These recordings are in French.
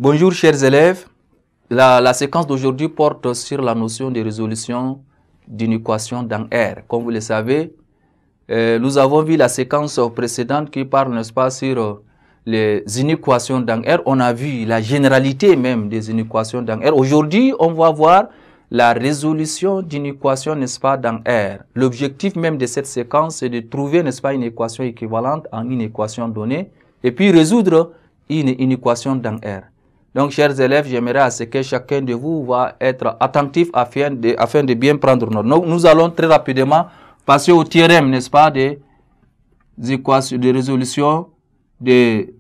Bonjour chers élèves, la séquence d'aujourd'hui porte sur la notion de résolution d'une équation dans R. Comme vous le savez, nous avons vu la séquence précédente qui parle, n'est-ce pas, sur les inéquations dans R. On a vu la généralité même des inéquations dans R. Aujourd'hui, on va voir la résolution d'une équation, n'est-ce pas, dans R. L'objectif même de cette séquence, c'est de trouver, n'est-ce pas, une équation équivalente en une équation donnée et puis résoudre une équation dans R. Donc, chers élèves, j'aimerais à ce que chacun de vous va être attentif afin de bien prendre note. Donc, nous allons très rapidement passer au théorème, n'est-ce pas, des équations, de résolution des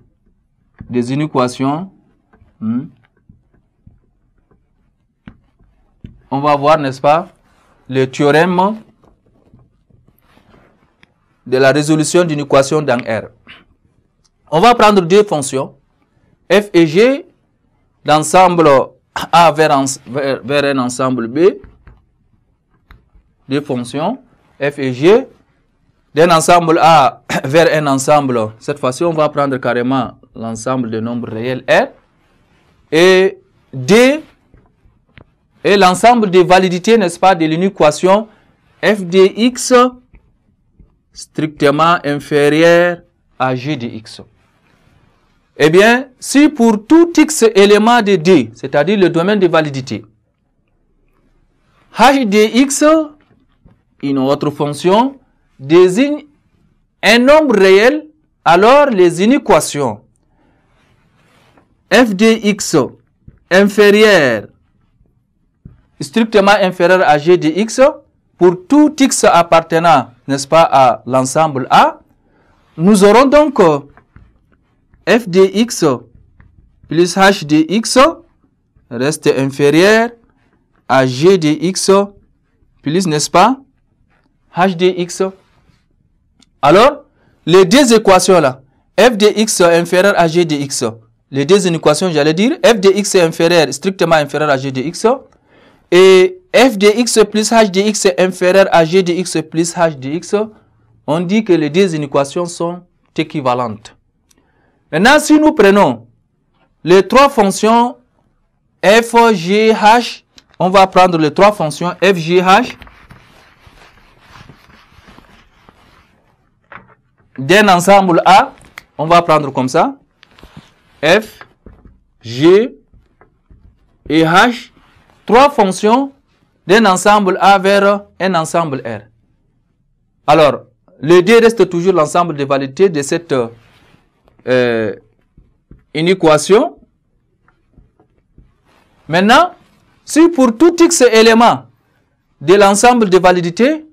inéquations. On va voir, n'est-ce pas, le théorème de la résolution d'une équation dans R. On va prendre deux fonctions, f et g, d'ensemble A vers un ensemble B, deux fonctions, f et g, d'un ensemble A vers un ensemble, cette fois-ci on va prendre carrément l'ensemble de nombres réels R, et D est l'ensemble des validités, n'est-ce pas, de l'inéquation f de x strictement inférieur à g de x. Eh bien, si pour tout x élément de D, c'est-à-dire le domaine de validité, h de x, une autre fonction, désigne un nombre réel, alors les inéquations f de x inférieur, strictement inférieur à g de x, pour tout x appartenant, n'est-ce pas, à l'ensemble A, nous aurons donc f de x plus h de x reste inférieur à g de x plus, n'est-ce pas, h de x. Alors, les deux équations là, f de x inférieur à g de x, les deux équations, j'allais dire, f de x inférieur, strictement inférieur à g de x, et f de x plus h de x inférieur à g de x plus h de x, on dit que les deux équations sont équivalentes. Maintenant, si nous prenons les trois fonctions f, g, h, on va prendre les trois fonctions f, g, h d'un ensemble A, on va prendre comme ça, f, g et h, trois fonctions d'un ensemble A vers un ensemble R. Alors, le D reste toujours l'ensemble des validités de cette une équation. Maintenant, si pour tout x élément de l'ensemble de validités,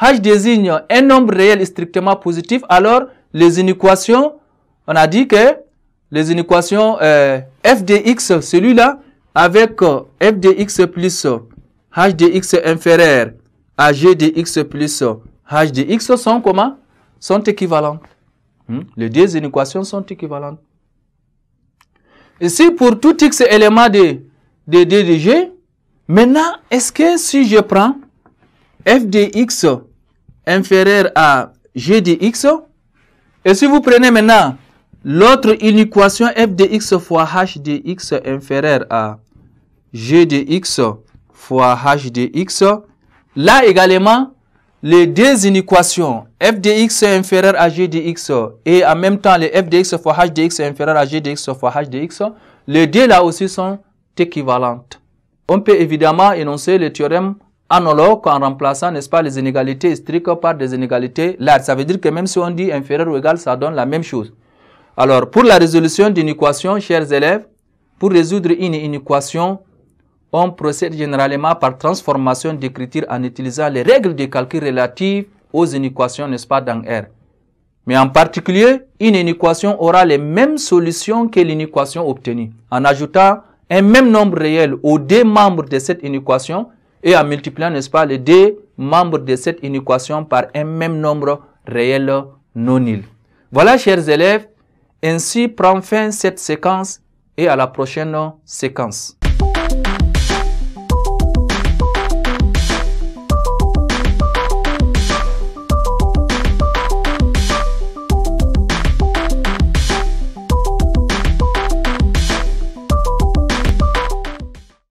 h désigne un nombre réel strictement positif, alors les inéquations, on a dit que les inéquations f de x, celui-là, avec f de x plus h de x inférieur à g de x plus h de x sont comment? Sont équivalentes. Les deux inéquations sont équivalentes. Et si pour tout x élément de D de G, maintenant, est-ce que si je prends f de x inférieur à g de x, et si vous prenez maintenant l'autre inéquation f de x fois h de x inférieur à g de x fois h de x, là également, les deux inéquations f de x inférieur à g de x et en même temps les f de x fois h de x inférieur à g de x fois h de x, les deux là aussi sont équivalentes. On peut évidemment énoncer le théorème analogue en remplaçant, n'est-ce pas, les inégalités strictes par des inégalités larges. Ça veut dire que même si on dit inférieur ou égal, ça donne la même chose. Alors, pour la résolution d'une équation, chers élèves, pour résoudre une équation, on procède généralement par transformation d'écriture en utilisant les règles de calcul relatives aux inéquations, n'est-ce pas, dans R. Mais en particulier, une inéquation aura les mêmes solutions que l'inéquation obtenue, en ajoutant un même nombre réel aux deux membres de cette inéquation et en multipliant, n'est-ce pas, les deux membres de cette inéquation par un même nombre réel non nul. Voilà, chers élèves, ainsi prend fin cette séquence et à la prochaine séquence.